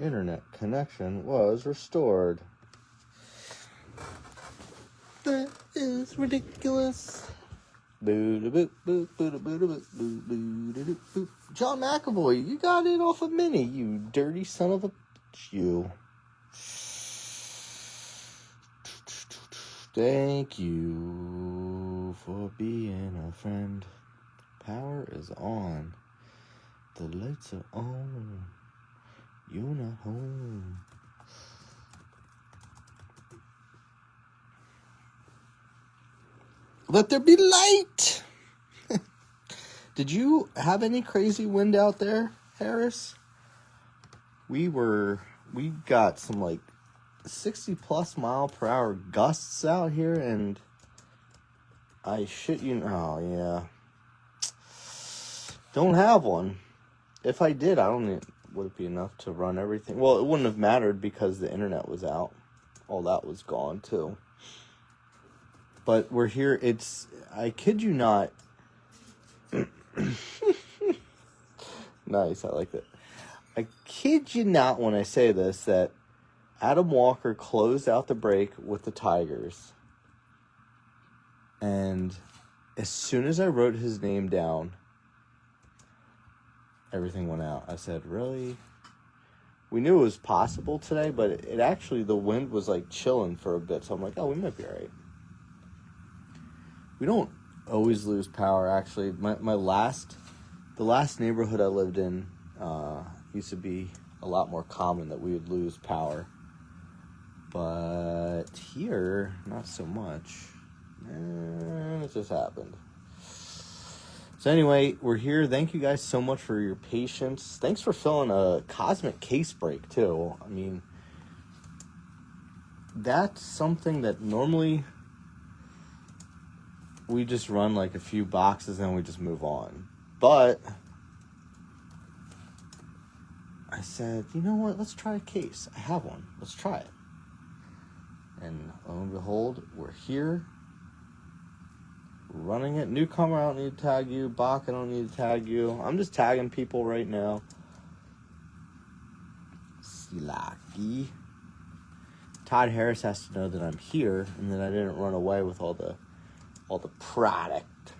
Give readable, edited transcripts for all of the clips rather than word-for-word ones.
internet connection was restored. That is ridiculous. John McAvoy, you got it off of Minnie, you dirty son of a you. Thank you for being a friend. Power is on. The lights are on. You're not home. Let there be light. Did you have any crazy wind out there, Harris? We got some like 60 plus mile per hour gusts out here, and I shit you. Oh yeah. Don't have one. If I did, would it be enough to run everything? Well, it wouldn't have mattered because the internet was out. All that was gone too. But we're here. I kid you not. Nice, I like that. I kid you not when I say this, that Adam Walker closed out the break with the Tigers. And as soon as I wrote his name down, everything went out. I said, really? We knew it was possible today, but it actually, the wind was like chilling for a bit. So I'm like, oh, we might be all right. We don't always lose power, actually. The last neighborhood I lived in used to be a lot more common that we would lose power. But here, not so much. It just happened. So anyway, we're here. Thank you guys so much for your patience. Thanks for filling a cosmic case break, too. I mean, that's something that normally we just run like a few boxes and we just move on. But I said, you know what? Let's try a case. I have one. Let's try it. And lo and behold, we're here. Running it. Newcomer, I don't need to tag you. Bach, I don't need to tag you. I'm just tagging people right now. Silaki. Todd Harris has to know that I'm here and that I didn't run away with all the product.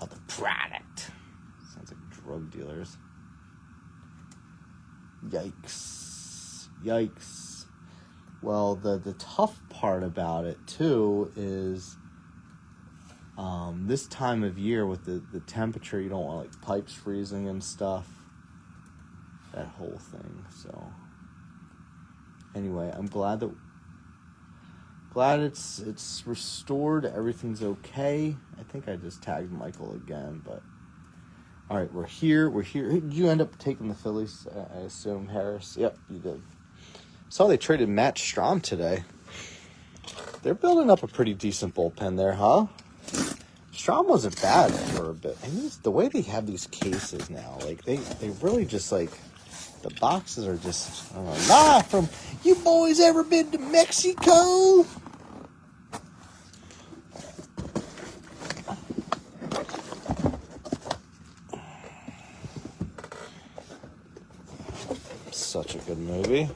All the product. Sounds like drug dealers. Yikes. Well, the tough part about it, too, is this time of year with the temperature, you don't want, like, pipes freezing and stuff. That whole thing, so. Anyway, I'm glad it's restored. Everything's okay. I think I just tagged Michael again, but all right, we're here. Did you end up taking the Phillies? I assume, Harris. Yep, you did. Saw they traded Matt Strahm today. They're building up a pretty decent bullpen there, huh? Strahm wasn't bad for a bit. And the way they have these cases now, like they really just like. The boxes are just, I don't know, live from, you boys ever been to Mexico? Such a good movie.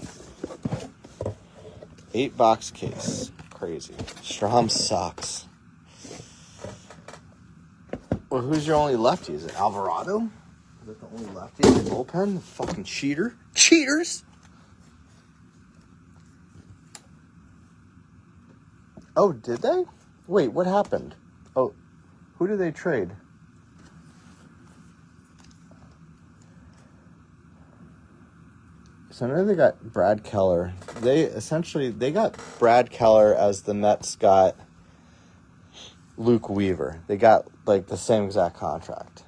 8-box case. Crazy. Strahm sucks. Well, who's your only lefty? Is it Alvarado? Is that the only lefty in the bullpen? The fucking cheater. Cheaters! Oh, did they? Wait, what happened? Oh, who did they trade? So I know they got Brad Keller. They got Brad Keller as the Mets got Luke Weaver. They got, like, the same exact contract.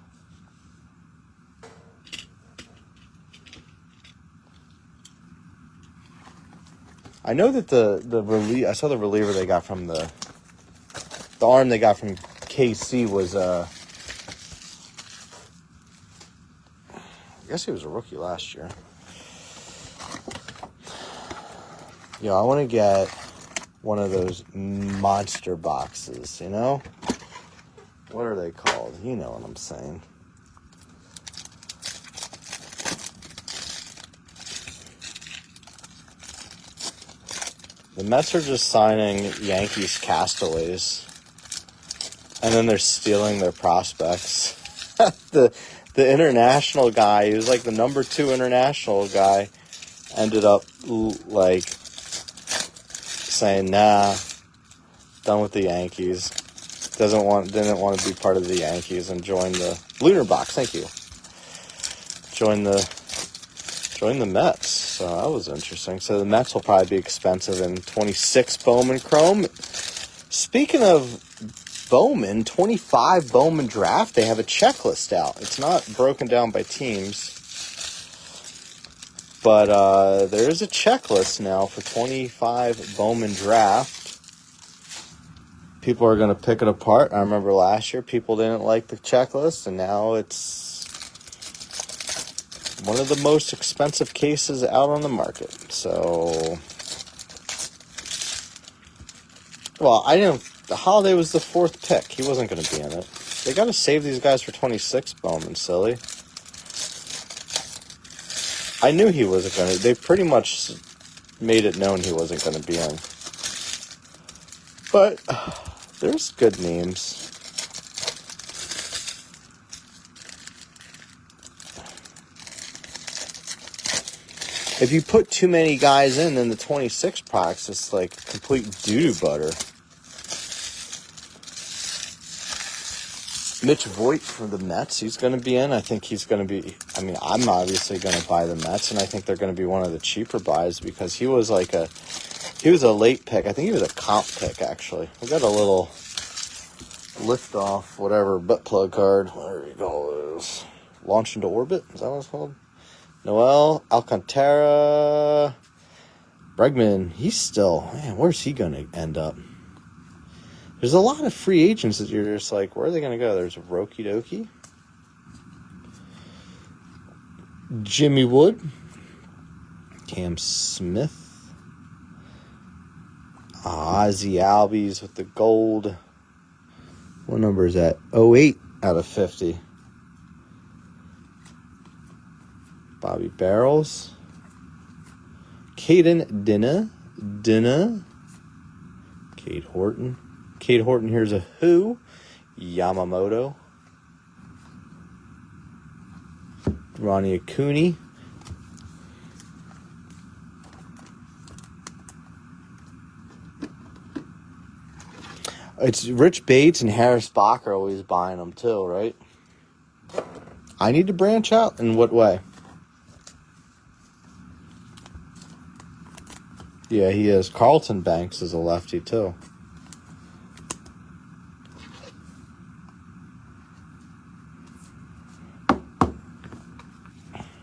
I know that I saw the reliever they got from the arm they got from KC was I guess he was a rookie last year. I want to get one of those monster boxes, you know? What are they called? You know what I'm saying. The Mets are just signing Yankees castaways, and then they're stealing their prospects. the international guy, who's like the number 2 international guy, ended up like saying, "Nah, done with the Yankees. Didn't want to be part of the Yankees and join the Lunar Box." Thank you. Join the Mets. So that was interesting. So the Mets will probably be expensive in 26 Bowman Chrome. Speaking of Bowman, 25 Bowman draft, they have a checklist out. It's not broken down by teams. But there is a checklist now for 25 Bowman draft. People are going to pick it apart. I remember last year people didn't like the checklist, and now it's one of the most expensive cases out on the market. So, well, Holiday was the 4th pick. He wasn't going to be in it. They got to save these guys for 26 Bowman, silly. I knew he wasn't going to. They pretty much made it known he wasn't going to be in. But there's good names. If you put too many guys in, then the 26 products is like complete doo-doo butter. Mitch Voigt for the Mets, he's going to be in. I think he's going to be, I'm obviously going to buy the Mets, and I think they're going to be one of the cheaper buys because he was a late pick. I think he was a comp pick, actually. We got a little lift off, whatever, butt plug card, whatever you call this. Launch into orbit, is that what it's called? Noel Alcantara Bregman, he's still, man, where's he going to end up? There's a lot of free agents that you're just like, where are they going to go? There's Roki Doki, Jimmy Wood, Cam Smith, Ozzy Albies with the gold. What number is that? 08 out of 50. Bobby Barrels, Caden Dinna, Cade Horton. Cade Horton, here's a who. Yamamoto. Ronnie Acuna. It's Rich Bates and Harris Bach are always buying them too, right? I need to branch out. In what way? Yeah, he is. Carlton Banks is a lefty too.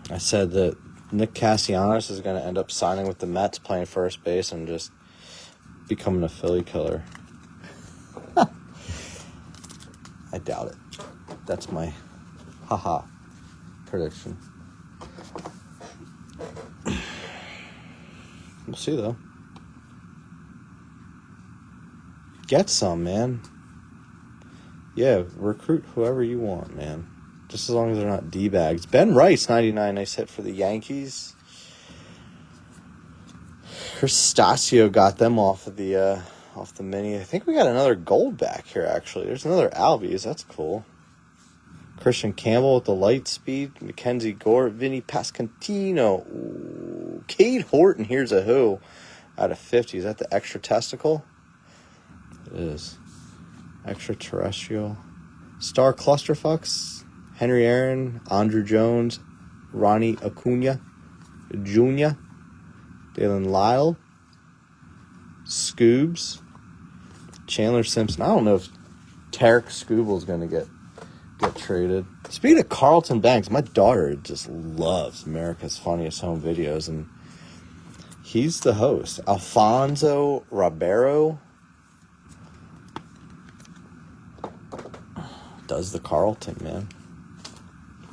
I said that Nick Castellanos is going to end up signing with the Mets, playing first base, and just becoming a Philly killer. I doubt it. That's my haha prediction. We'll see, though. Get some, man. Yeah, recruit whoever you want, man. Just as long as they're not D-bags. Ben Rice, 99, nice hit for the Yankees. Chris Stasio got them off the mini. I think we got another gold back here, actually. There's another Albies. That's cool. Christian Campbell with the light speed. Mackenzie Gore. Vinny Pascantino. Ooh. Cade Horton, here's a who. Out of 50. Is that the extra testicle? It is. Extraterrestrial. Star Clusterfucks. Henry Aaron, Andrew Jones, Ronnie Acuna Jr., Dalen Lyle, Scoobs, Chandler Simpson. I don't know if Tarek Scooble's going to get traded. Speaking of Carlton Banks, my daughter just loves America's Funniest Home Videos, and he's the host. Alfonso Ribeiro does the Carlton, man.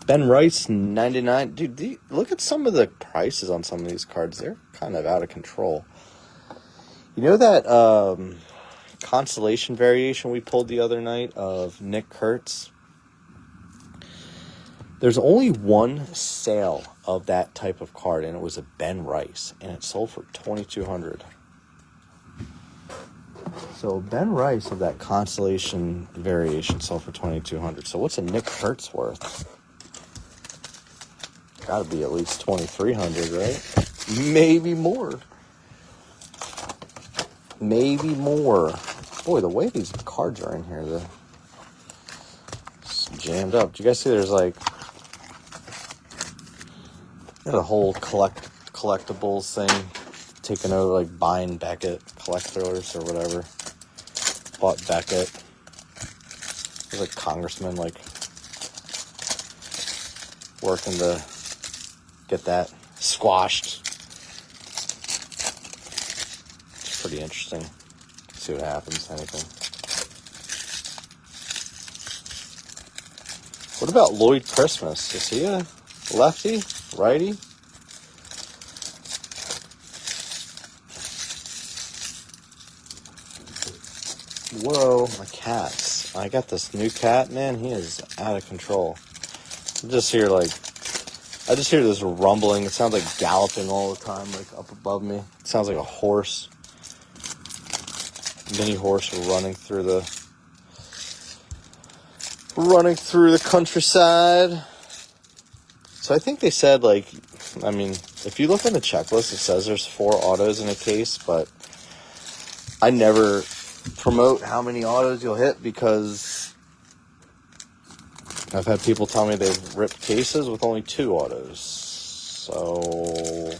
Ben Rice, 99. Dude, look at some of the prices on some of these cards. They're kind of out of control. You know that constellation variation we pulled the other night of Nick Kurtz? There's only one sale of that type of card, and it was a Ben Rice, and it sold for $2,200. So Ben Rice of that Constellation Variation sold for $2,200. So what's a Nick Hertz worth? Got to be at least $2,300, right? Maybe more. Maybe more. Boy, the way these cards are in here, it's jammed up. Do you guys see? There's like a whole collectibles thing taking over, like buying Beckett collectors or whatever. Bought Beckett. There's like congressman like working to get that squashed. It's pretty interesting. See what happens. Anything. What about Lloyd Christmas? Is he a lefty? Righty? Whoa, my cats. I got this new cat, man. He is out of control. I just hear this rumbling. It sounds like galloping all the time, like up above me. It sounds like a horse. Mini horse running through the countryside. So I think they said, like, I mean, if you look on the checklist, it says there's 4 autos in a case, but I never promote how many autos you'll hit because I've had people tell me they've ripped cases with only 2 autos. So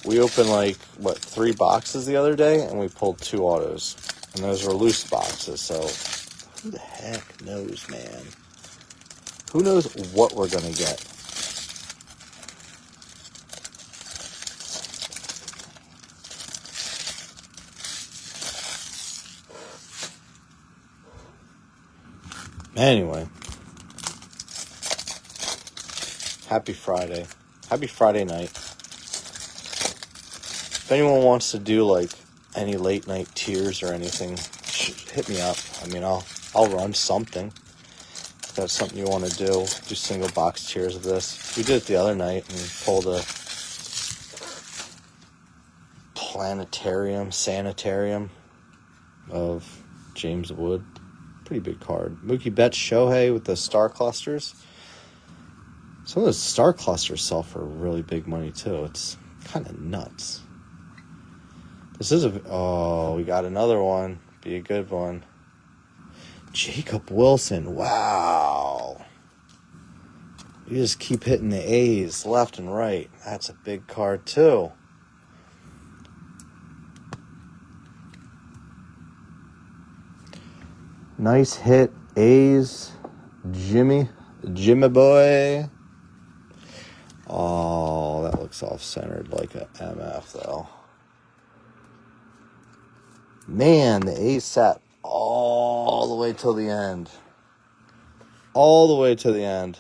we opened 3 boxes the other day and we pulled 2 autos, and those were loose boxes. So who the heck knows, man? Who knows what we're gonna get? Anyway, happy Friday. Happy Friday night. If anyone wants to do any late night tiers or anything, hit me up. I mean, I'll run something. If that's something you want to do single box tiers of this. We did it the other night and pulled a sanitarium of James Wood. Pretty big card. Mookie Betts Shohei with the star clusters. Some of those star clusters sell for really big money too. It's kind of nuts. This is we got another one. Be a good one. Jacob Wilson. Wow. You just keep hitting the A's left and right. That's a big card too. Nice hit, A's. Jimmy boy. Oh, that looks off-centered like a MF, though. Man, the A's sat all the way till the end. All the way to the end.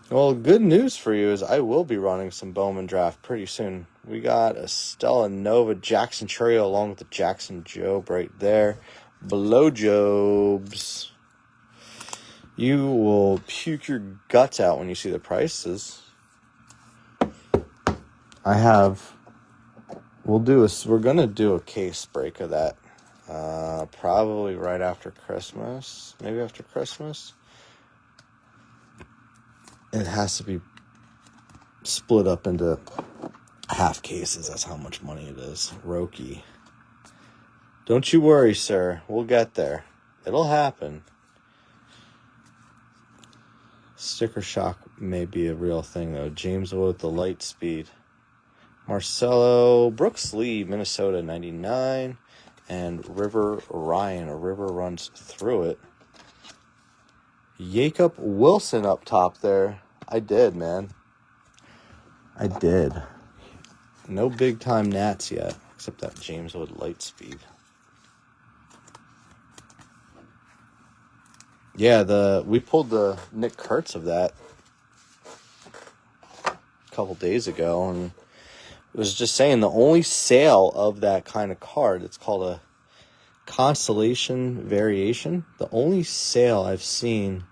Well, good news for you is I will be running some Bowman draft pretty soon. We got a Stella Nova Jackson Trio along with the Jackson Jobe right there. Blowjobs. You will puke your guts out when you see the prices. We're gonna do a case break of that. Probably right after Christmas. Maybe after Christmas. It has to be split up into half cases. That's how much money it is. Roki. Don't you worry, sir. We'll get there. It'll happen. Sticker shock may be a real thing, though. James Wood with the light speed. Marcelo Brooks Lee, Minnesota, 99. And River Ryan, a river runs through it. Jacob Wilson up top there. I did, man. I did. No big time Nats yet, except that James Wood light speed. Yeah, we pulled the Nick Hertz of that a couple days ago, and it was just saying the only sale of that kind of card, it's called a Constellation Variation. The only sale I've seen,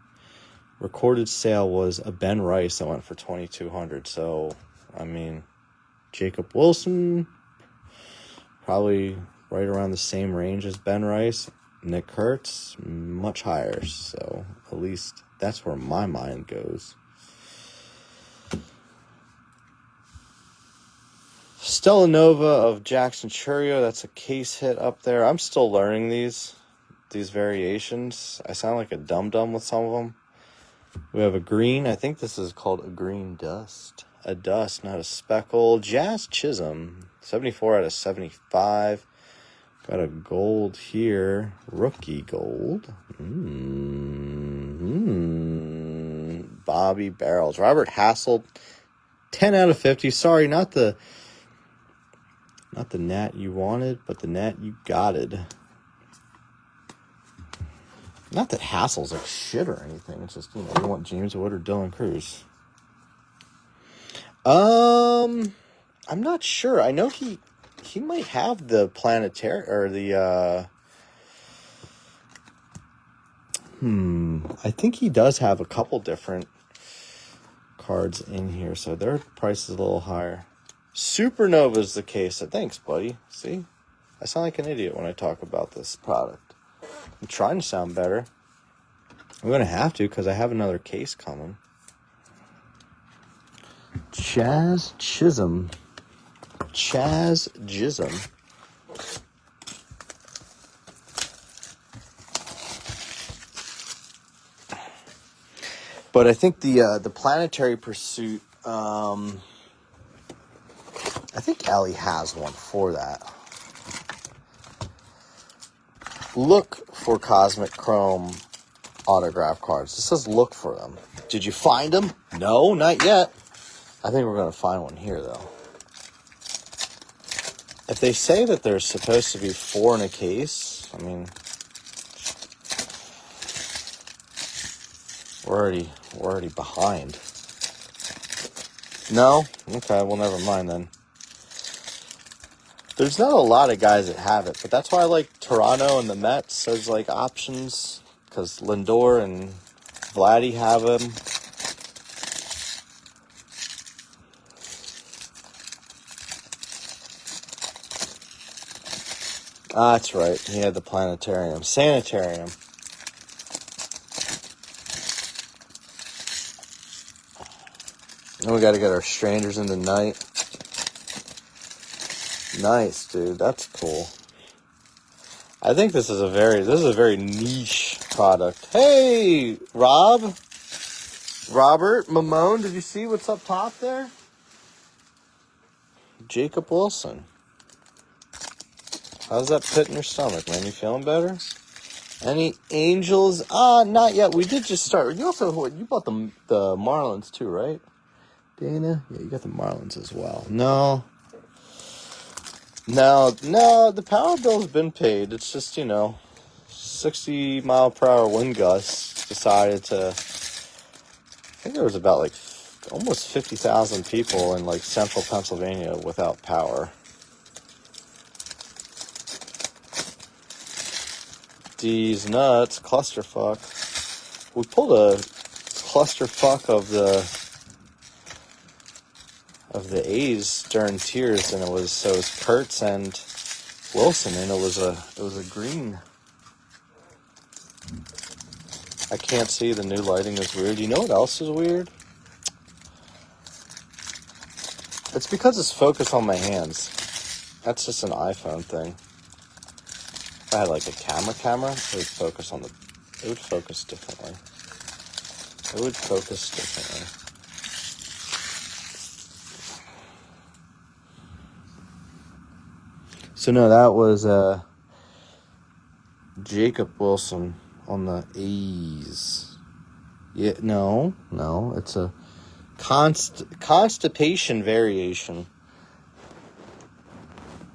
recorded sale, was a Ben Rice that went for $2,200. So, I mean, Jacob Wilson, probably right around the same range as Ben Rice. Nick Kurtz, much higher. So at least that's where my mind goes. Stella Nova of Jackson Churio. That's a case hit up there. I'm still learning these variations. I sound like a dum-dum with some of them. We have a green. I think this is called a green dust. A dust, not a speckle. Jazz Chisholm, 74 out of 75. Got a gold here. Rookie gold. Bobby Barrels. Robert Hassel, 10 out of 50. Sorry, not the Nat you wanted, but the Nat you gotted. Not that Hassel's like shit or anything. It's just, you want James Wood or Dylan Cruz. I'm not sure. I know he might have the planetary or the I think he does have a couple different cards in here, so their price is a little higher. Supernova's the case. Thanks, buddy. See? I sound like an idiot when I talk about this product. I'm trying to sound better. I'm going to have to because I have another case coming. Chaz Chisholm. But I think the Planetary Pursuit, I think Allie has one for that. Look for Cosmic Chrome autograph cards. It says look for them. Did you find them? No, not yet. I think we're going to find one here, though. If they say that there's supposed to be 4 in a case, I mean, we're already behind. No? Okay, well, never mind then. There's not a lot of guys that have it, but that's why I like Toronto and the Mets as like options, because Lindor and Vladdy have them. Ah, that's right. He had the Sanitarium. And we got to get our Strangers in the Night. Nice, dude. That's cool. I think this is a very niche product. Hey, Robert Mamone, did you see what's up top there? Jacob Wilson. How's that pit in your stomach, man? You feeling better? Any Angels? Not yet. We did just start. You bought the Marlins too, right? Dana? Yeah, you got the Marlins as well. No, the power bill's been paid. It's just, 60-mile-per-hour wind gusts decided to... I think there was about, like, almost 50,000 people in, like, central Pennsylvania without power. These nuts, clusterfuck. We pulled a clusterfuck of the A's during tiers, and it was Kurtz and Wilson, and it was a green. I can't see, the new lighting is weird. You know what else is weird? It's because it's focused on my hands. That's just an iPhone thing. If I had like a camera, it would focus differently. So no, that was Jacob Wilson on the A's. Yeah, no, it's a constipation variation.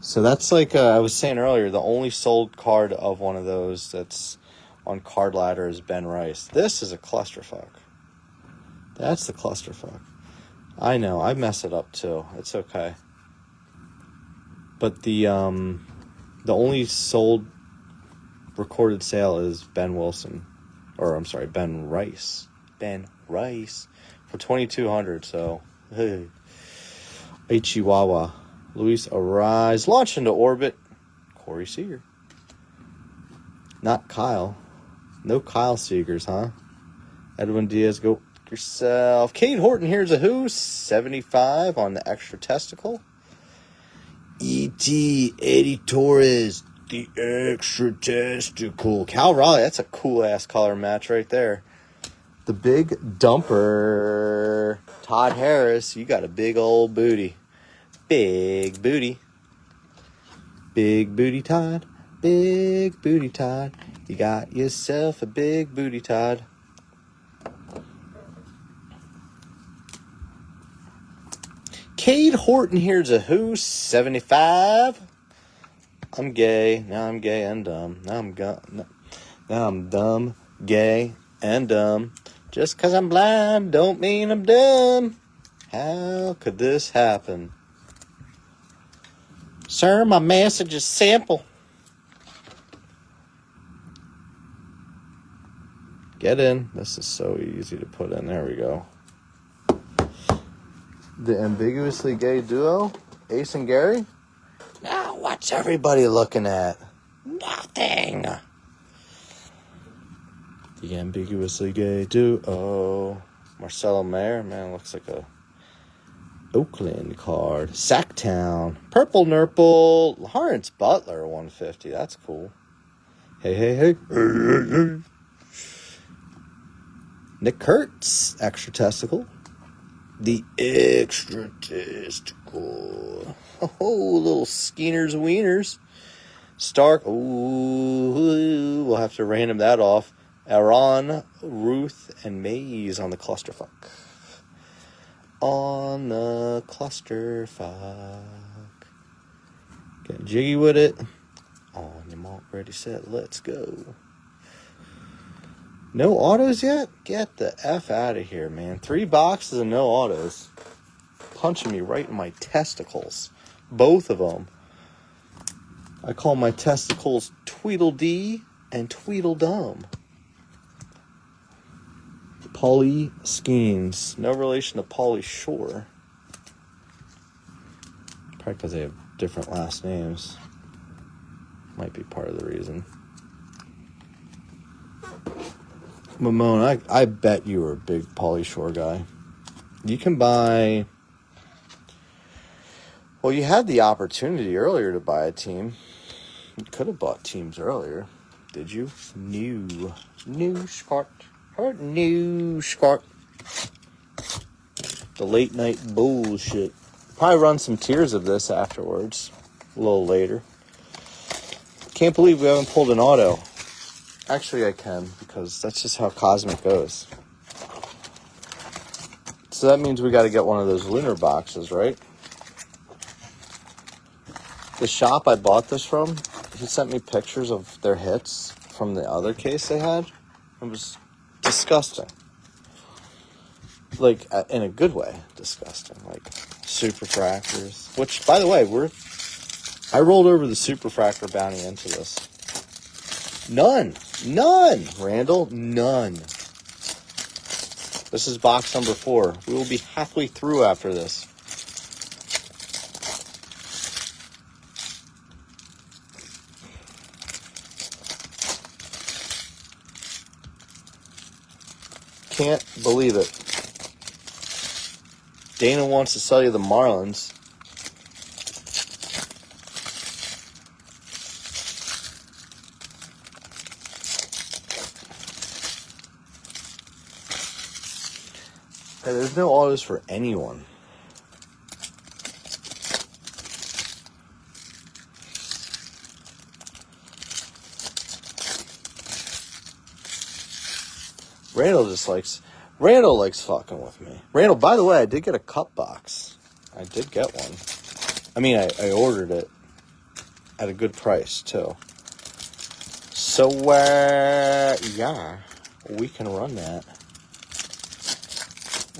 So that's like I was saying earlier, the only sold card of one of those that's on Card Ladder is Ben Rice. This is a clusterfuck. That's the clusterfuck. I know, I mess it up too. It's okay. But the only sold recorded sale is Ben Rice. Ben Rice for $2,200. So, hey, Ichiwawa. Luis Arise launched into orbit. Corey Seager. Not Kyle. No Kyle Seagers, huh? Edwin Diaz, go yourself. Cade Horton, here's a who? 75 on the extra testicle. E.T. Eddie Torres, the extra testicle. Cal Raleigh, that's a cool-ass color match right there. The big dumper. Todd Harris, you got a big old booty. Big booty. Big booty Todd. Big booty Todd. You got yourself a big booty Todd. Cade Horton, here's a who? 75. I'm gay. Now I'm gay and dumb. Now I'm dumb, gay, and dumb. Just 'cause I'm blind don't mean I'm dumb. How could this happen? Sir, my message is simple. Get in. This is so easy to put in. There we go. The ambiguously gay duo, Ace and Gary. Now, what's everybody looking at? Nothing. The ambiguously gay duo. Marcelo Mayer, man, looks like a Oakland card. Sacktown. Purple Nurple. Lawrence Butler, 150. That's cool. Hey. Nick Kurtz, extra testicle. The extra testicle. Oh, little Skeeners Wieners. Stark. Ooh, we'll have to random that off. Aaron, Ruth, and Mays on the clusterfuck. On the clusterfuck. Getting jiggy with it. On your mark, ready, set, let's go. No autos yet? Get the F out of here, man. 3 boxes and no autos. Punching me right in my testicles. Both of them. I call my testicles Tweedledee and Tweedledum. Pauly Skeens. No relation to Pauly Shore. Probably because they have different last names. Might be part of the reason. Mamone, I bet you were a big Pauly Shore guy. You can buy... Well, you had the opportunity earlier to buy a team. You could have bought teams earlier. Did you? New Scott. Or new Scott. The late night bullshit. Probably run some tiers of this afterwards. A little later. Can't believe we haven't pulled an auto. Actually, I can, because that's just how Cosmic goes. So that means we got to get one of those lunar boxes, right? The shop I bought this from, he sent me pictures of their hits from the other case they had. It was disgusting. Like, in a good way, disgusting. Like, superfractors. Which, by the way, I rolled over the superfractor bounty into this. None, Randall, none. This is box number 4. We will be halfway through after this. Can't believe it. Dana wants to sell you the Marlins. Hey, there's no autos for anyone. Randall likes fucking with me. Randall, by the way, I did get a cup box. I did get one. I mean, I ordered it at a good price, too. So, yeah, we can run that.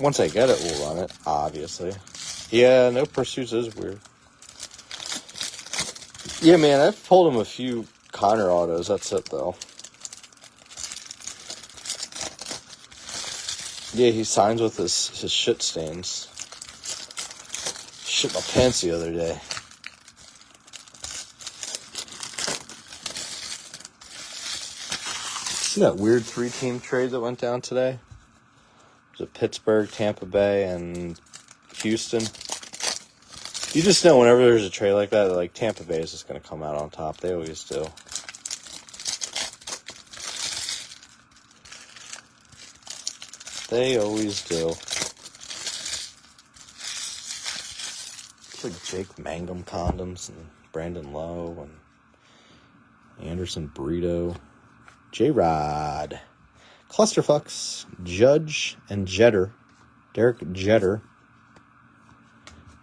Once I get it, we'll run it, obviously. Yeah, no pursuits is weird. Yeah, man, I've pulled him a few Connor autos. That's it, though. Yeah, he signs with his shit stains. Shit my pants the other day. See that weird 3-team trade that went down today? Was it Pittsburgh, Tampa Bay, and Houston? You just know whenever there's a trade like that, like Tampa Bay is just going to come out on top. They always do. They always do. It's like Jake Mangum condoms and Brandon Lowe and Anderson Burrito. J-Rod. Clusterfucks. Judge and Jeter. Derek Jeter.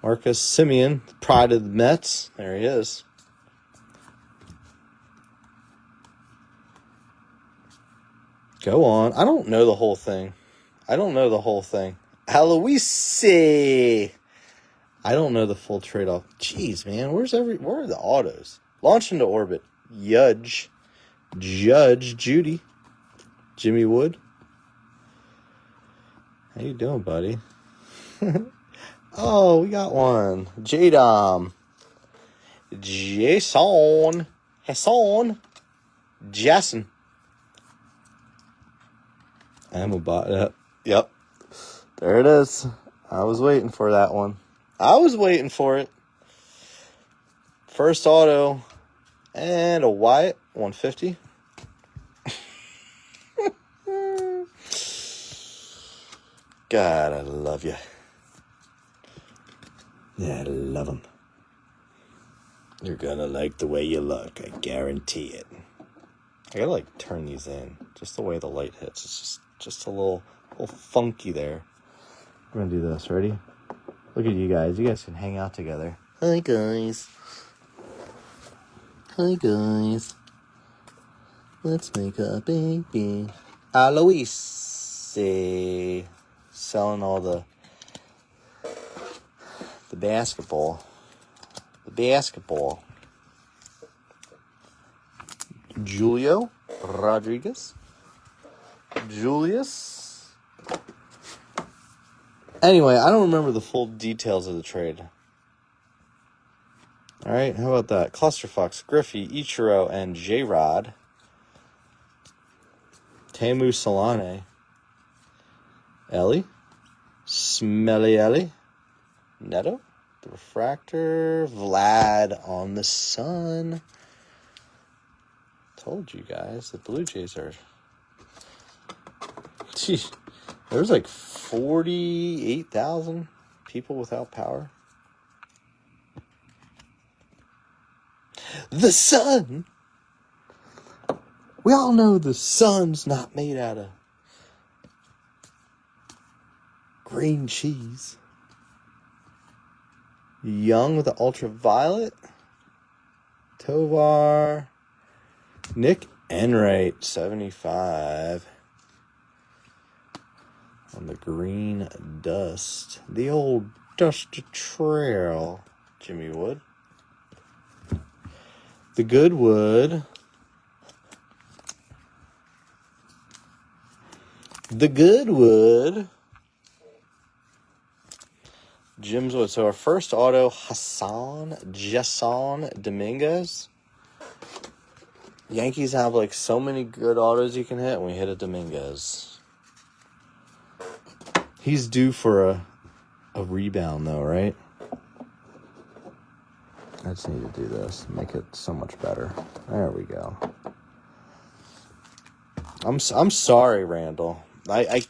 Marcus Semien, pride of the Mets. There he is. Go on. I don't know the whole thing. Aloisi. I don't know the full trade-off. Jeez, man. Where are the autos? Launch into orbit. Judge, Judy. Jimmy Wood. How you doing, buddy? Oh, we got one. J-Dom. Jason. Jason. Amabot. Yep. There it is. I was waiting for that one. I was waiting for it. First auto. And a Wyatt. 150. God, I love you. Yeah, I love them. You're gonna like the way you look. I guarantee it. I gotta like turn these in. Just the way the light hits. It's just a little funky there. We're gonna do this. Ready? Look at you guys. You guys can hang out together. Hi, guys. Let's make a baby. Aloisi. Selling all the basketball. Julio Rodriguez. Julius. Anyway, I don't remember the full details of the trade. All right, how about that? Clusterfucks, Griffey, Ichiro, and J-Rod. Temu Solane. Ellie. Smelly Ellie. Neto. The refractor. Vlad on the sun. Told you guys, the Blue Jays are... Geez, there's like 48,000 people without power. The sun! We all know the sun's not made out of green cheese. Young with the ultraviolet. Tovar. Nick Enright, 75. On the green dust. The old dusty trail. Jimmy Wood. The Goodwood. Jim's Wood. So our first auto, Jason Dominguez. Yankees have like so many good autos you can hit, and we hit a Dominguez. He's due for a rebound though, right? I just need to do this, make it so much better. There we go. I'm sorry, Randall. I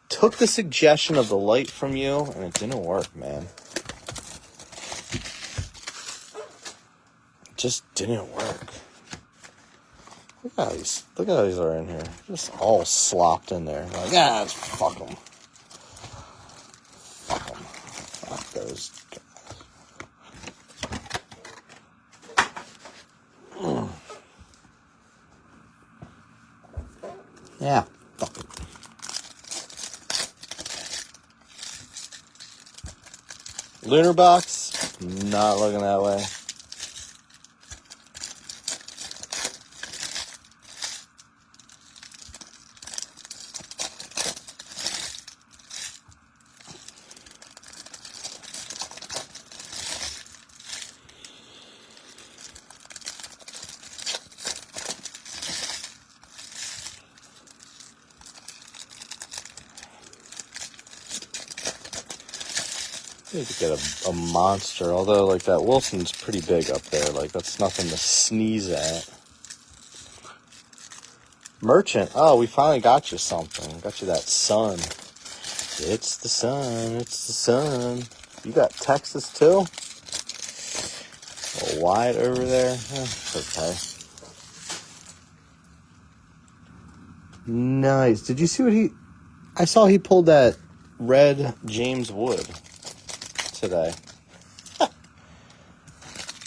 took the suggestion of the light from you, and it didn't work, man. It just didn't work. Look how these are in here. Just all slopped in there. Like, fuck them. Fuck those guys. Yeah, fuck it. Lunar box, not looking that way. Need to get a monster, although, like, that Wilson's pretty big up there. Like, that's nothing to sneeze at. Merchant. Oh, we finally got you something. Got you that sun. It's the sun. It's the sun. You got Texas, too? A little wide over there. It's okay. Nice. Did you see what I saw he pulled that red James Wood today.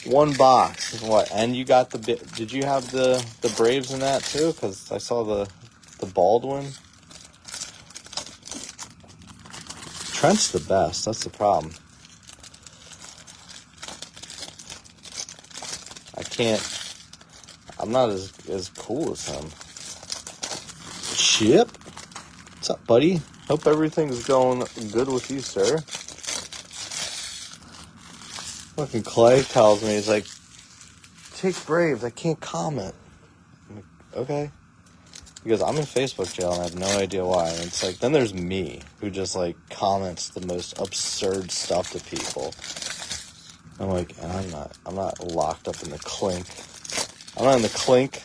One box. What? And you got did you have the Braves in that too? Because I saw the Baldwin. Trent's the best. That's the problem. I'm not as cool as him. Chip? What's up, buddy? Hope everything's going good with you, sir. Fucking Clay tells me, he's like, take Braves, I can't comment. I'm like, okay. Because I'm in Facebook jail and I have no idea why. And it's like, then there's me, who just, like, comments the most absurd stuff to people. I'm like, I'm not locked up in the clink. I'm not in the clink.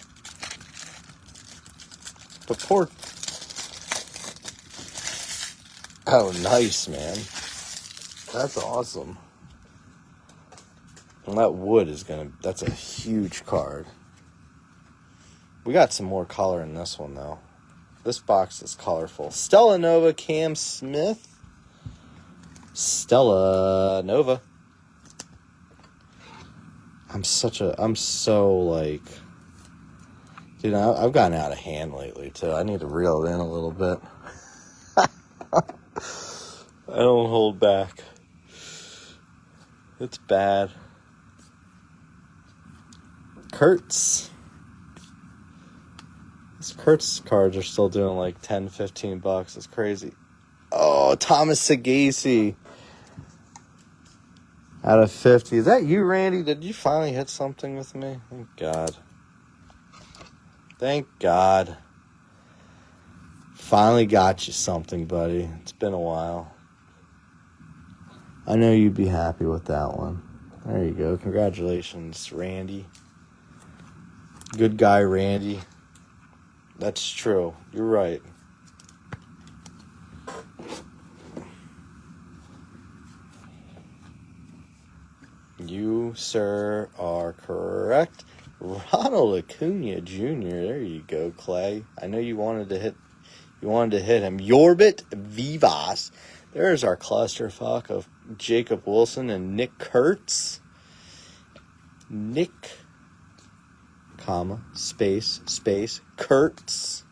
But poor... Oh, nice, man. That's awesome. And that wood is that's a huge card. We got some more color in this one, though. This box is colorful. Stella Nova, Cam Smith. Stella Nova. I'm so, like... Dude, I've gotten out of hand lately, too. I need to reel it in a little bit. I don't hold back. It's bad. Kurtz. These Kurtz cards are still doing like $10-15. It's crazy. Oh, Thomas Sagasi. Out of 50. Is that you, Randy? Did you finally hit something with me? Thank God. Thank God. Finally got you something, buddy. It's been a while. I know you'd be happy with that one. There you go. Congratulations, Randy. Good guy, Randy. That's true. You're right. You, sir, are correct. Ronald Acuna Jr. There you go, Clay. I know you wanted to hit him. Yorbit Vivas. There's our clusterfuck of Jacob Wilson and Nick Kurtz. Nick, comma, space, Kurtz.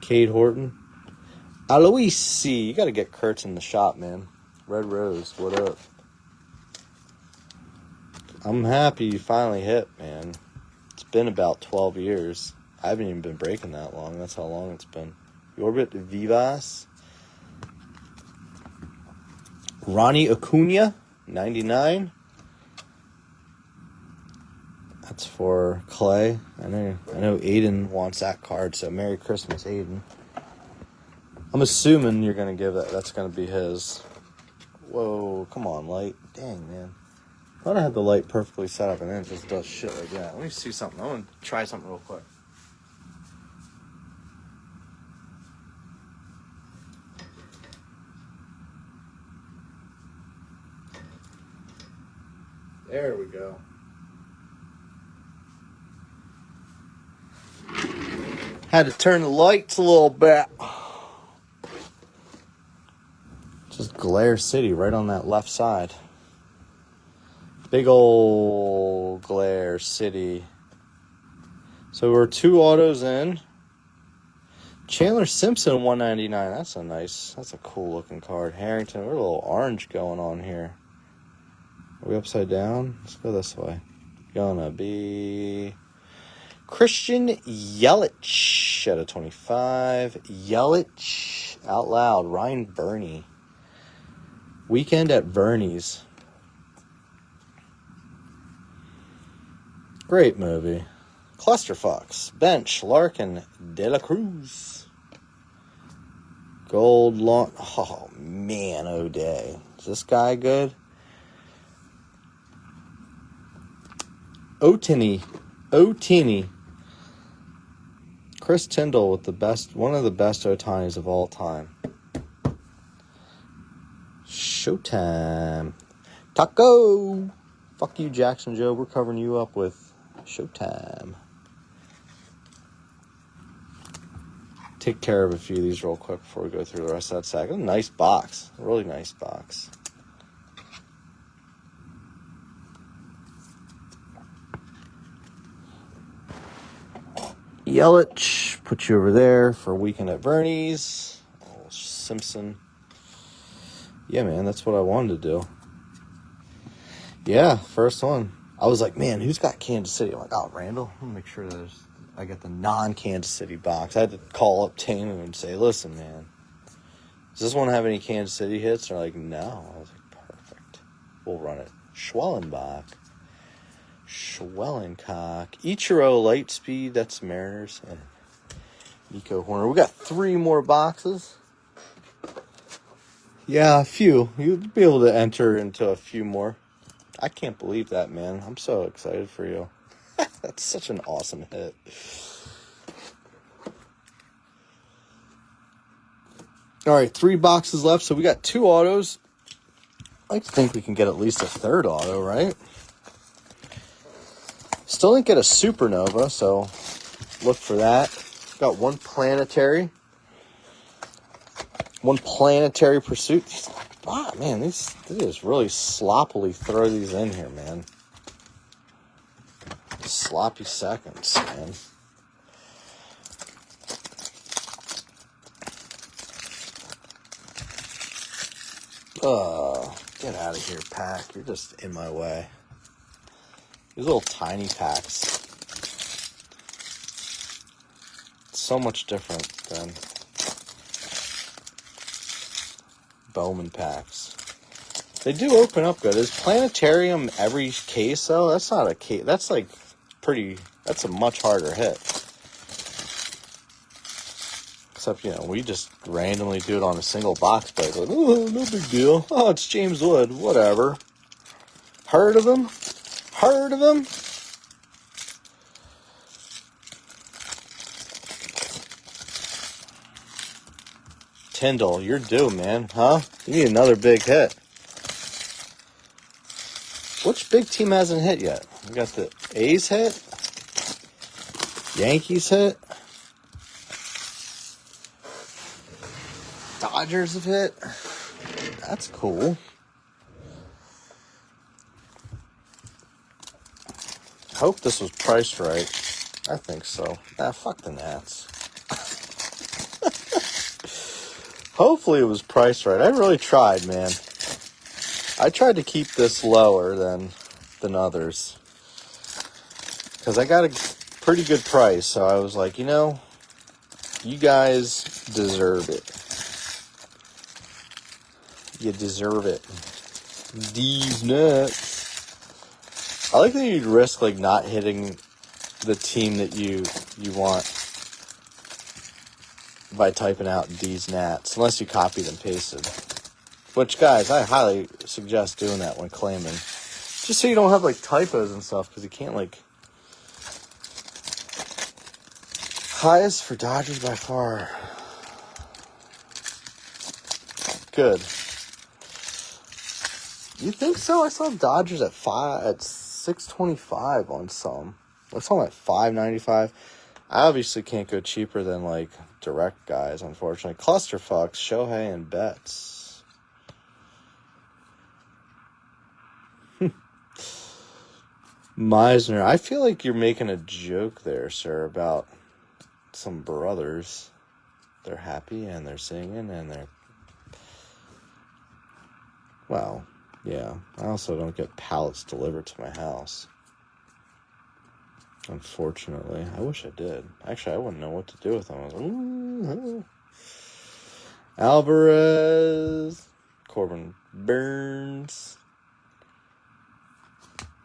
Cade Horton. Aloisi. You got to get Kurtz in the shop, man. Red Rose, what up? I'm happy you finally hit, man. It's been about 12 years. I haven't even been breaking that long. That's how long it's been. Yorbit Vivas. Ronnie Acuna, 99. That's for Clay. I know Aiden wants that card, so Merry Christmas, Aiden. I'm assuming you're going to give that's going to be his. Whoa, come on, light. Dang, man. I thought I had the light perfectly set up and then it just does shit like that. Let me see something. I want to try something real quick. There we go. Had to turn the lights a little bit. Just Glare City right on that left side. Big old Glare City. So we're 2 autos in. Chandler Simpson, 199. That's a cool looking card. Harrington, we're a little orange going on here. Are we upside down? Let's go this way. Gonna be Christian Yelich out of 25. Yelich out loud. Ryan Burney. Weekend at Bernie's. Great movie. Clusterfucks. Bench. Larkin. De La Cruz. Gold long. Oh, man, O'Day. Is this guy good? Otini. Chris Tyndall with one of the best Otanis of all time. Showtime. Taco. Fuck you, Jackson Joe. We're covering you up with Showtime. Take care of a few of these real quick before we go through the rest of that sack. A nice box. A really nice box. Yelich, put you over there for a weekend at Bernie's. Oh, Simpson. Yeah, man, that's what I wanted to do. Yeah, first one. I was like, man, who's got Kansas City? I'm like, oh, Randall. I'm going to make sure I get the non-Kansas City box. I had to call up Taylor and say, listen, man, does this one have any Kansas City hits? They're like, no. I was like, perfect. We'll run it. Schwellenbach. Ichiro Lightspeed, that's Mariners. And Nico Horner. We got 3 more boxes. Yeah, a few. You'll be able to enter into a few more. I can't believe that, man. I'm so excited for you. That's such an awesome hit. All right, 3 boxes left. So we got 2 autos. I like to think we can get at least a 3rd auto, right? Still didn't get a supernova, so look for that. Got 1 planetary. 1 planetary pursuit. Wow, man, they just really sloppily throw these in here, man. Sloppy seconds, man. Get out of here, pack. You're just in my way. These little tiny packs. So much different than Bowman packs. They do open up good. Is Planetarium every case, though? That's not a case. That's like that's a much harder hit. Except, we just randomly do it on a single box break. Like, oh, no big deal. Oh, it's James Wood. Whatever. Heard of him? Tyndall, you're due, man. Huh? You need another big hit. Which big team hasn't hit yet? We got the A's hit. Yankees hit. Dodgers have hit. That's cool. Hope this was priced right. I think so. Fuck the Nats. Hopefully it was priced right. I really tried, man. I tried to keep this lower than others. Because I got a pretty good price. So I was like, you guys deserve it. You deserve it. These nuts. I like that you'd risk not hitting the team that you want by typing out D's Nats, unless you copied and pasted. Which, guys, I highly suggest doing that when claiming. Just so you don't have, typos and stuff, because you can't, Highest for Dodgers by far. Good. You think so? I saw Dodgers at $625 on some. I saw them at $5.95. I obviously can't go cheaper than, direct guys, unfortunately. Clusterfucks, Shohei, and Betts. Meisner, I feel like you're making a joke there, sir, about some brothers. They're happy, and they're singing, and they're... Well, yeah. I also don't get pallets delivered to my house. Unfortunately. I wish I did. Actually, I wouldn't know what to do with them. I was like, ooh. Alvarez. Corbin Burns.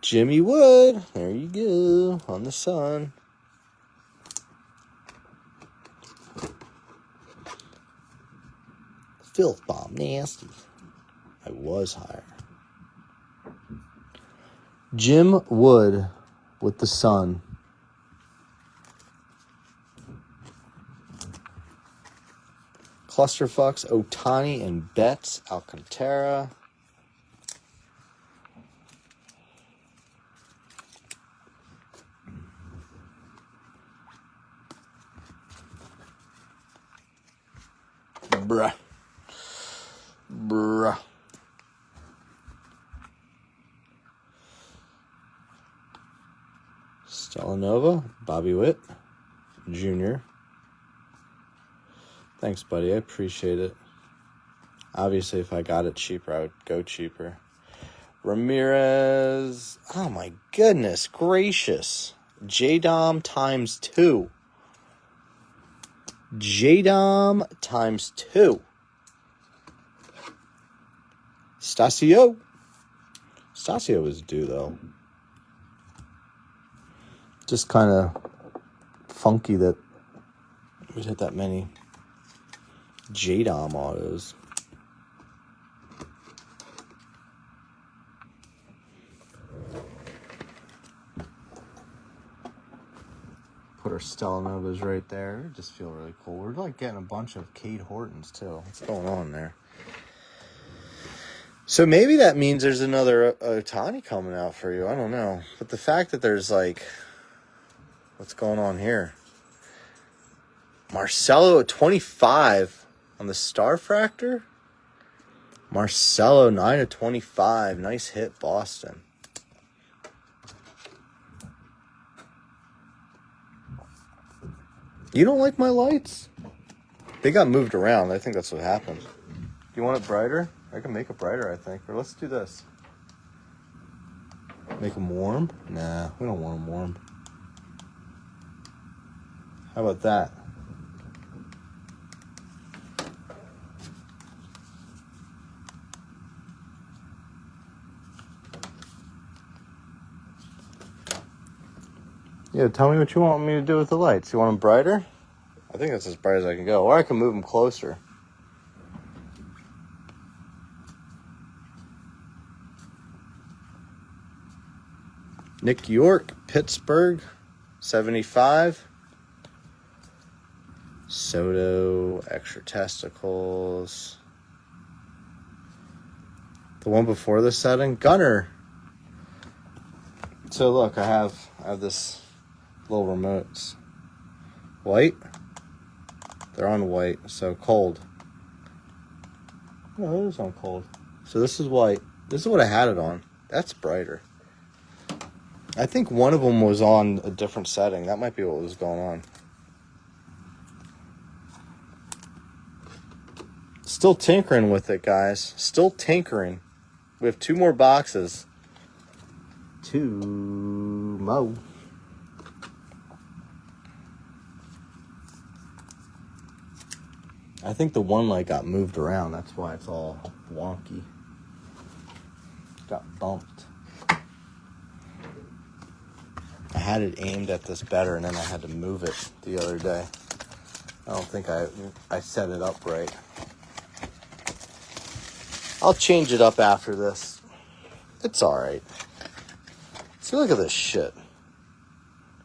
Jimmy Wood. There you go. On the sun. Filth bomb. Nasty. I was higher. Jim Wood with the Sun. Clusterfucks, Otani and Betts, Alcantara. Bruh. Stellanova, Bobby Witt, Jr. Thanks, buddy. I appreciate it. Obviously, if I got it cheaper, I would go cheaper. Ramirez. Oh, my goodness gracious. J-Dom times 2. J-Dom times 2. Stasio. Stasio was due, though. Just kind of funky that we'd hit that many J-Dom autos. Put our Stellanovas right there. Just feel really cool. We're like getting a bunch of Cade Hortons too. What's going on there? So maybe that means there's another Otani coming out for you. I don't know. But the fact that there's like, what's going on here? Marcelo at 25 on the Starfractor. Marcelo 9/25. Nice hit, Boston. You don't like my lights? They got moved around. I think that's what happened. Do you want it brighter? I can make it brighter, I think. Or let's do this. Make them warm? Nah, we don't want them warm. How about that? Yeah, tell me what you want me to do with the lights. You want them brighter? I think that's as bright as I can go. Or I can move them closer. Nick York, Pittsburgh, 75. Soto, extra testicles. The one before this setting, Gunner. So look, I have this little remotes. White. They're on white, so cold. No, it is on cold. So this is white. This is what I had it on. That's brighter. I think one of them was on a different setting. That might be what was going on. Still tinkering with it, guys. Still tinkering. We have 2 more boxes. 2 more. I think the one light got moved around. That's why it's all wonky. Got bumped. I had it aimed at this better, and then I had to move it the other day. I don't think I set it up right. I'll change it up after this. It's alright. See, look at this shit.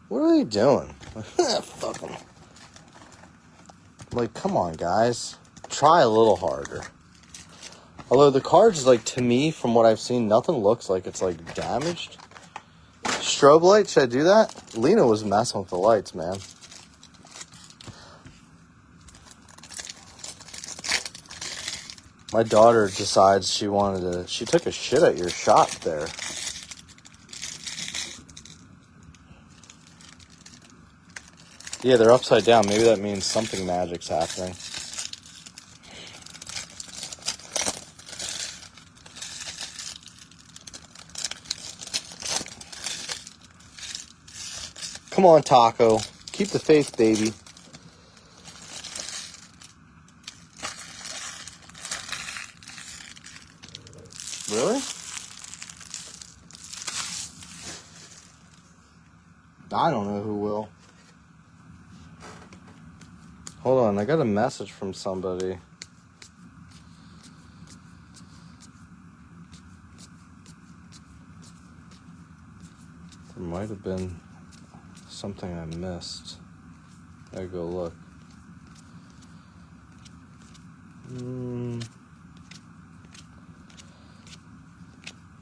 What are they doing? Fuck them. Like, come on, guys. Try a little harder. Although the cards, like, to me, from what I've seen, nothing looks like it's, like, damaged. Strobe light, should I do that? Lena was messing with the lights, man. My daughter decides she took a shit at your shop there. Yeah, they're upside down. Maybe that means something magic's happening. Come on, Taco. Keep the faith, baby. Really? I don't know who will. Hold on, I got a message from somebody. There might have been something I missed. I go look. I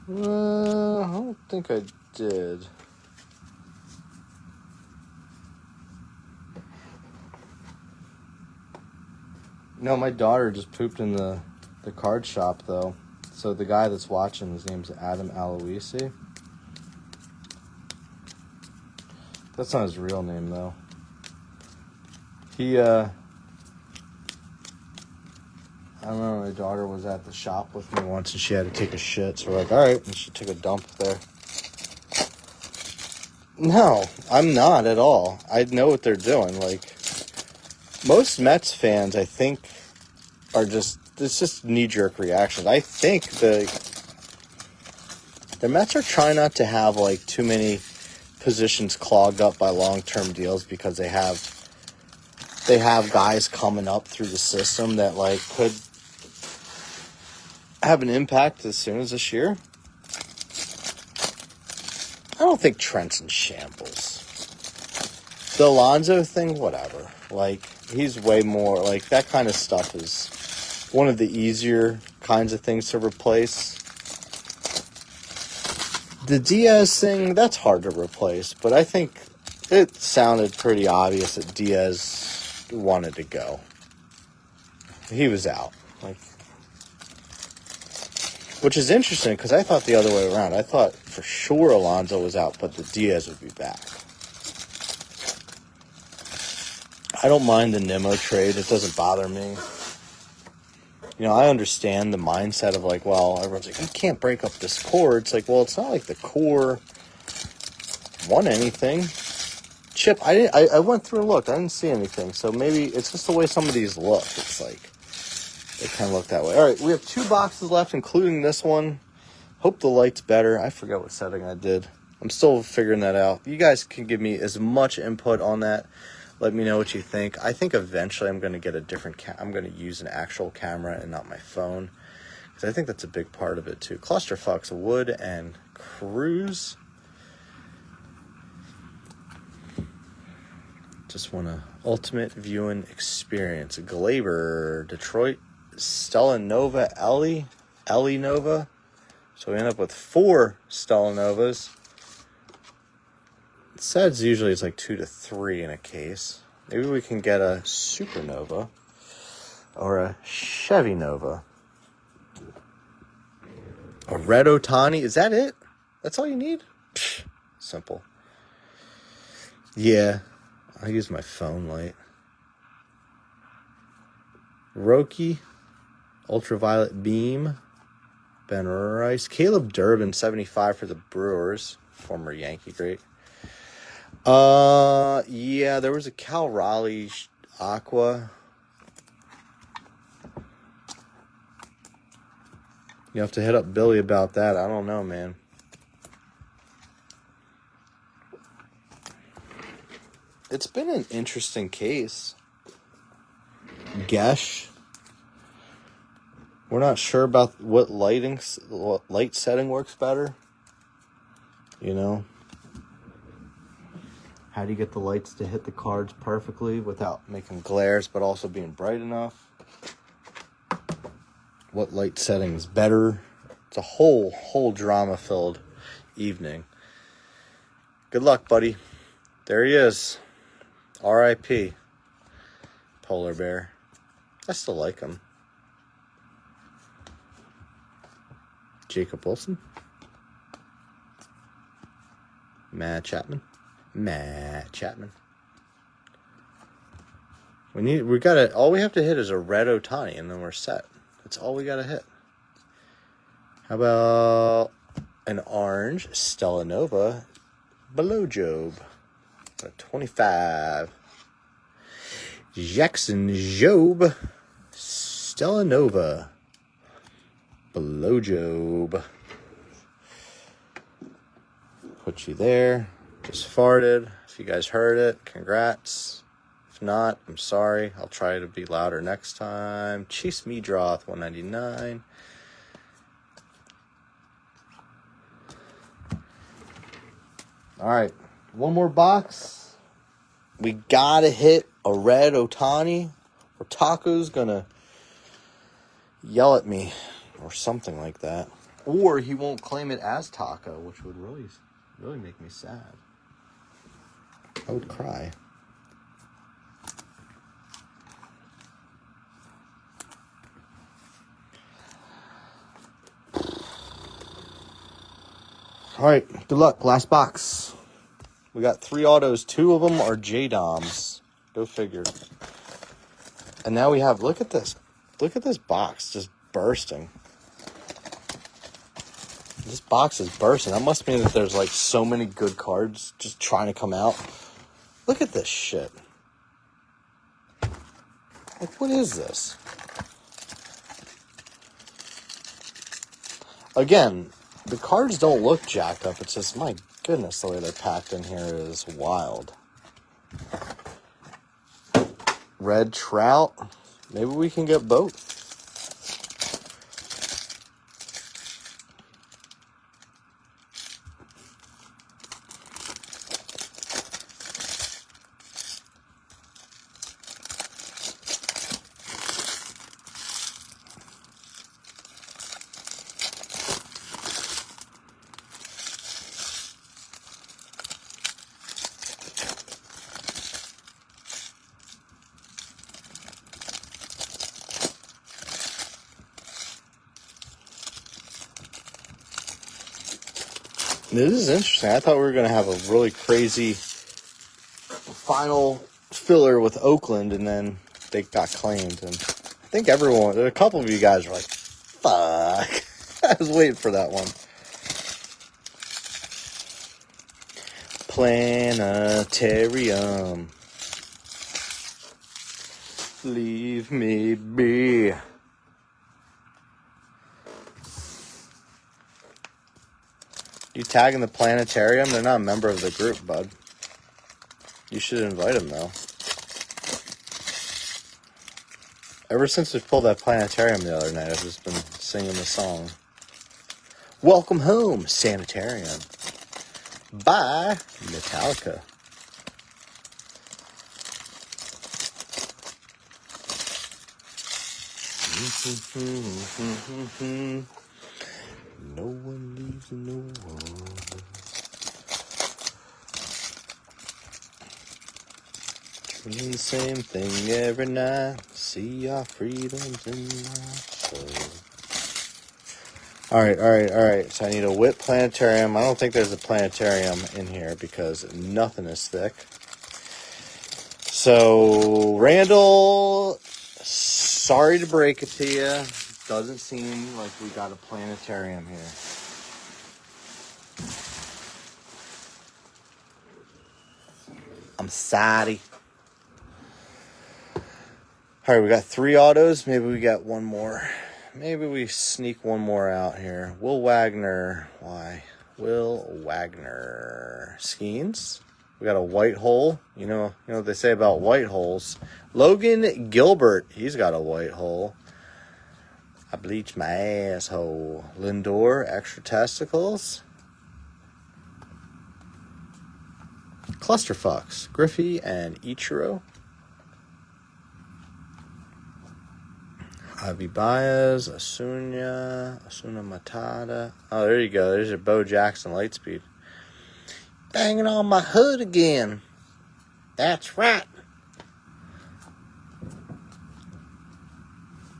don't think I did. No, my daughter just pooped in the card shop, though. So the guy that's watching, his name's Adam Aloisi. That's not his real name, though. He, I don't know, my daughter was at the shop with me once and she had to take a shit. So we're like, all right, and she took a dump there. No, I'm not at all. I know what they're doing. Like, most Mets fans, I think, are just, it's just knee-jerk reactions. I think the Mets are trying not to have, like, too many positions clogged up by long-term deals because they have guys coming up through the system that, like, could have an impact as soon as this year. I don't think Trent's in shambles. The Alonso thing, whatever. Like, he's way more, like, that kind of stuff is one of the easier kinds of things to replace. The Diaz thing, that's hard to replace, but I think it sounded pretty obvious that Diaz wanted to go. He was out. Like, which is interesting because I thought the other way around. I thought for sure Alonso was out, but the Diaz would be back. I don't mind the Nimmo trade. It doesn't bother me. You know, I understand the mindset of like, well, everyone's like, you can't break up this core. It's like, well, it's not like the core won anything. Chip, I went through and looked. I didn't see anything. So maybe it's just the way some of these look. It's like, they kind of look that way. All right, we have 2 boxes left, including this one. Hope the light's better. I forgot what setting I did. I'm still figuring that out. You guys can give me as much input on that. Let me know what you think. I think eventually I'm going to get a different I'm going to use an actual camera and not my phone. Because I think that's a big part of it, too. Clusterfucks, Wood, and Cruz. Just want an ultimate viewing experience. Glaber, Detroit, Stella Nova, Ellie Nova. So we end up with 4 Stella Novas. It says usually it's like 2 to 3 in a case. Maybe we can get a Supernova or a Chevy Nova. A Red Ohtani. Is that it? That's all you need? Psh, simple. Yeah, I use my phone light. Roki, Ultraviolet Beam, Ben Rice, Caleb Durbin, 75 for the Brewers, former Yankee great. Yeah, there was a Cal Raleigh Aqua. You have to hit up Billy about that. I don't know, man. It's been an interesting case. Gesh. We're not sure about what light setting works better. You know? How do you get the lights to hit the cards perfectly without making glares, but also being bright enough? What light setting is better? It's a whole drama-filled evening. Good luck, buddy. There he is. R.I.P. Polar Bear. I still like him. Jacob Wilson. Matt Chapman. All we have to hit is a Red Ohtani, and then we're set. That's all we gotta hit. How about an orange Stella Nova Below Job? 25. Jackson Job Stella Nova Below Job. Put you there. Just farted. If you guys heard it, congrats. If not, I'm sorry. I'll try to be louder next time. Chase Meadroth, 199. All right, one more box. We gotta hit a red Ohtani, or Taco's gonna yell at me, or something like that. Or he won't claim it as Taco, which would really make me sad. I would cry. All right, good luck. Last box. We got 3 autos. 2 of them are J-Doms. Go figure. And now we have, look at this. Look at this box just bursting. This box is bursting. That must mean that there's like so many good cards just trying to come out. Look at this shit. Like, what is this? Again, the cards don't look jacked up. It's just, my goodness, the way they're packed in here is wild. Red Trout. Maybe we can get both. This is interesting. I thought we were going to have a really crazy final filler with Oakland, and then they got claimed. And I think a couple of you guys were like, fuck. I was waiting for that one. Planetarium. Leave me be. You tagging the Planetarium? They're not a member of the group, bud. You should invite them, though. Ever since we pulled that Planetarium the other night, I've just been singing the song. Welcome home, Sanitarium. By Metallica. No one leaves no one. Doing the same thing every night. See our freedoms in my soul. Alright. So I need a whip Planetarium. I don't think there's a Planetarium in here because nothing is thick. So, Randall, sorry to break it to you. Doesn't seem like we got a Planetarium here. I'm sorry. Alright, we got 3 autos. Maybe we got one more. Maybe we sneak one more out here. Will Wagner. Why? Will Wagner. Skeens. We got a white hole. You know what they say about white holes. Logan Gilbert. He's got a white hole. I bleached my asshole. Lindor, extra testicles. Clusterfucks. Griffey and Ichiro. Javi Baez, Asuna Matata. Oh, there you go. There's your Bo Jackson Lightspeed. Banging on my hood again. That's right.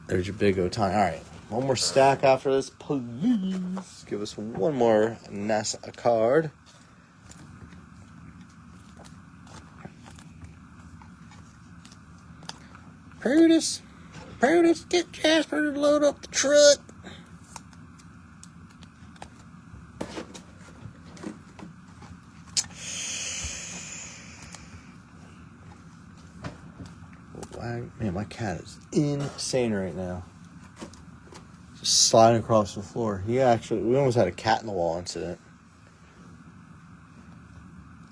There's your big Ohtani. All right. One more stack after this, please. Give us one more NASA card. Prudis, get Jasper to load up the truck. Man, my cat is insane right now. Just sliding across the floor. We almost had a cat in the wall incident.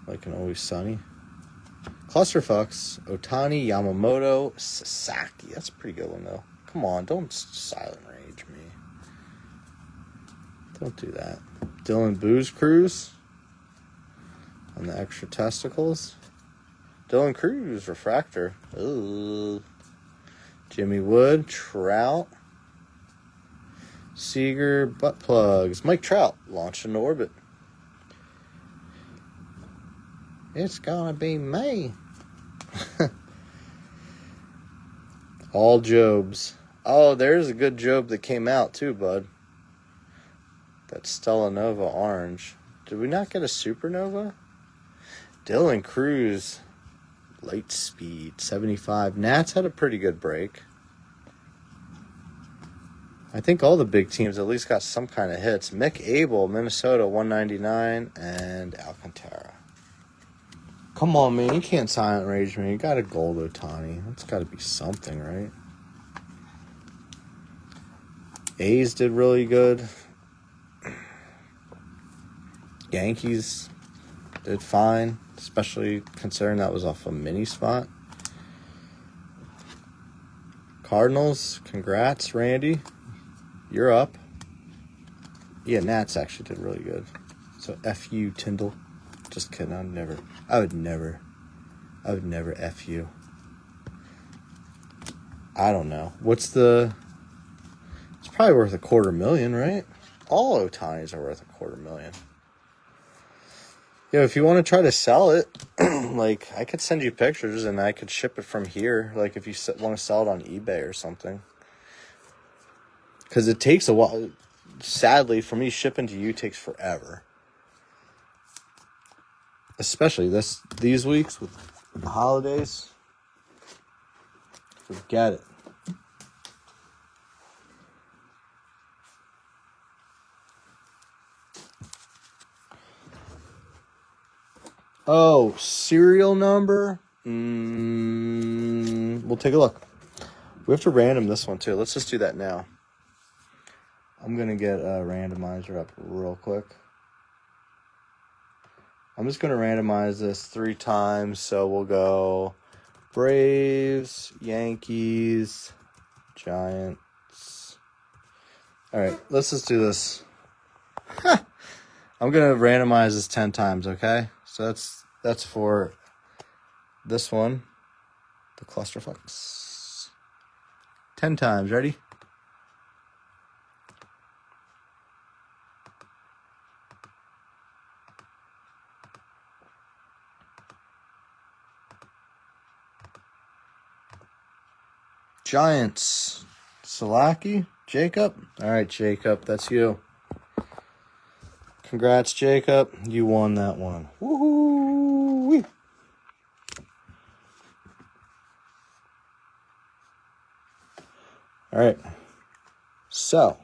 Like an Always Sunny. Clusterfucks, Ohtani, Yamamoto, Sasaki. That's a pretty good one, though. Come on, don't silent rage me. Don't do that. Dylan Booze Cruise. And the extra testicles. Dylan Cruz, refractor. Ooh. Jimmy Wood, Trout. Seager, butt plugs. Mike Trout, launched into orbit. It's gonna be me. All Jobs. Oh, there's a good Job that came out too, bud. That Stella Nova orange. Did we not get a Supernova? Dylan Cruz. Light speed, 75. Nats had a pretty good break. I think all the big teams at least got some kind of hits. Mick Abel, Minnesota, 199. And Alcantara. Come on, man. You can't silent rage me. You got a gold Ohtani. That's got to be something, right? A's did really good. Yankees did fine, especially considering that was off a mini spot. Cardinals, congrats, Randy. You're up. Yeah, Nats actually did really good. So F you, Tyndall. Just kidding. I would never F you. I don't know. It's probably worth $250,000, right? All Ohtanis are worth $250,000. Yeah, if you want to try to sell it, like, I could send you pictures and I could ship it from here. Like, if you want to sell it on eBay or something. Because it takes a while. Sadly, for me, shipping to you takes forever. Especially these weeks with the holidays. Forget it. Oh, serial number? We'll take a look. We have to random this one, too. Let's just do that now. I'm going to get a randomizer up real quick. I'm just going to randomize this 3 times. So we'll go Braves, Yankees, Giants. All right, let's just do this. I'm going to randomize this 10 times, okay? So that's for this one, the clusterfucks. 10 times, ready? Giants, Salaki, Jacob. All right, Jacob, that's you. Congrats, Jacob. You won that one. Woohoo! All right. So.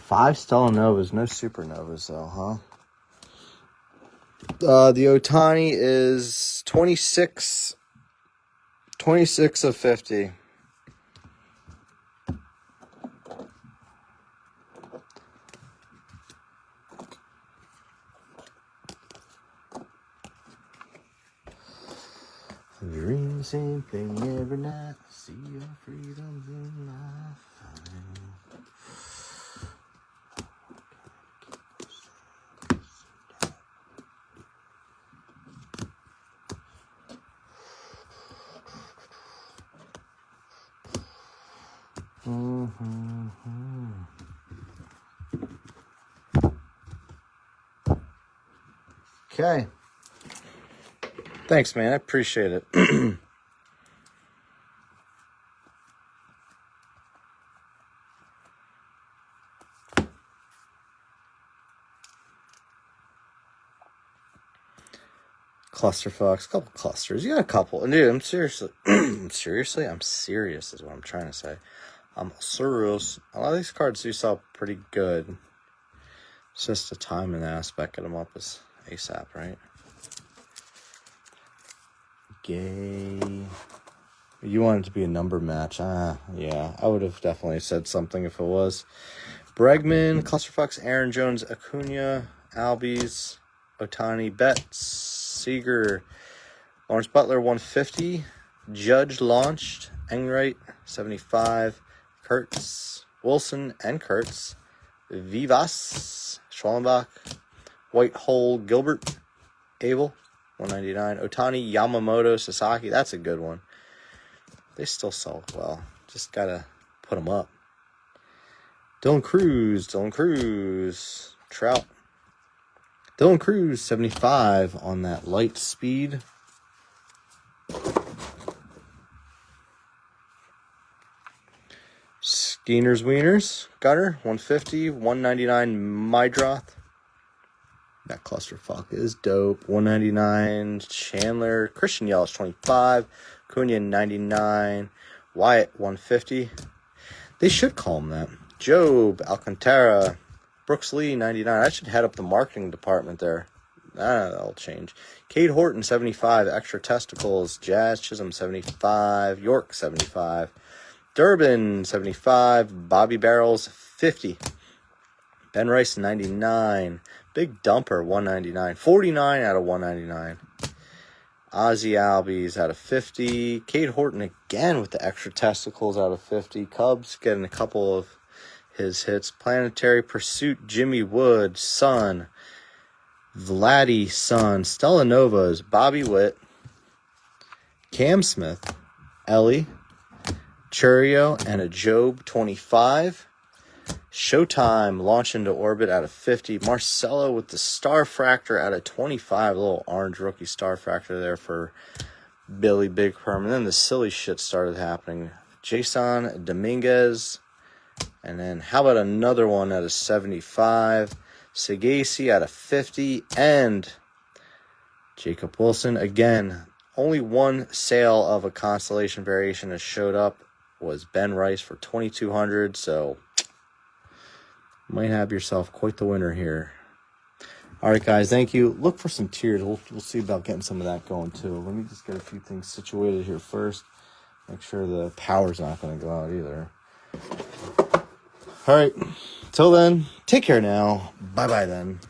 Five Stellanovas, no Supernovas though, huh? The Ohtani is 26 of 50. Dream the same thing every night. See your freedoms in life. Okay. Thanks, man. I appreciate it. Clusterfucks, couple clusters. You got a couple. Dude, I'm seriously. I'm serious is what I'm trying to say. I'm serious. A lot of these cards do sell pretty good. It's just a timing aspect. Get them up as ASAP, right? Gay. You want it to be a number match. Yeah. I would have definitely said something if it was. Bregman, Clusterfucks, Aaron Jones, Acuna, Albies, Ohtani, Betts, Seager, Lawrence Butler, 150. Judge launched. Enright, 75. Kurtz, Wilson, and Kurtz. Vivas, Schwallenbach. White Hole, Gilbert, Abel, 199. Otani, Yamamoto, Sasaki. That's a good one. They still sell well. Just got to put them up. Dylan Cruz, Trout. Dylan Cruz, 75 on that light speed. Skeeners Wieners, Gutter, 150, 199 Mydroth. That clusterfuck is dope. 199 Chandler, Christian Yelich, 25, Cunha, 99, Wyatt, 150. They should call him that. Job, Alcantara, Brooks Lee, 99. I should head up the marketing department there. That'll change. Cade Horton, 75. Extra Testicles. Jazz Chisholm, 75. York, 75. Durbin, 75. Bobby Barrels, 50. Ben Rice, 99. Big Dumper, 199. 49 out of 199. Ozzy Albies out of 50. Cade Horton again with the Extra Testicles out of 50. Cubs getting a couple of his hits. Planetary Pursuit, Jimmy Wood, Son, Vladdy, Son, Stella Novas, Bobby Witt, Cam Smith, Ellie, Churio, and a Job, 25. Showtime, Launch into Orbit out of 50. Marcelo with the Star Fractor out of 25. A little orange rookie Star Fractor there for Billy Big Perm. And then the silly shit started happening. Jason Dominguez. And then how about another one out of 75? Sagasi out of 50. And Jacob Wilson. Again, only one sale of a constellation variation has showed up. Was Ben Rice for 2,200. So might have yourself quite the winner here. All right, guys, thank you. Look for some tiers. We'll see about getting some of that going, too. Let me just get a few things situated here first. Make sure the power's not going to go out either. All right. Till then, take care now. Bye-bye then.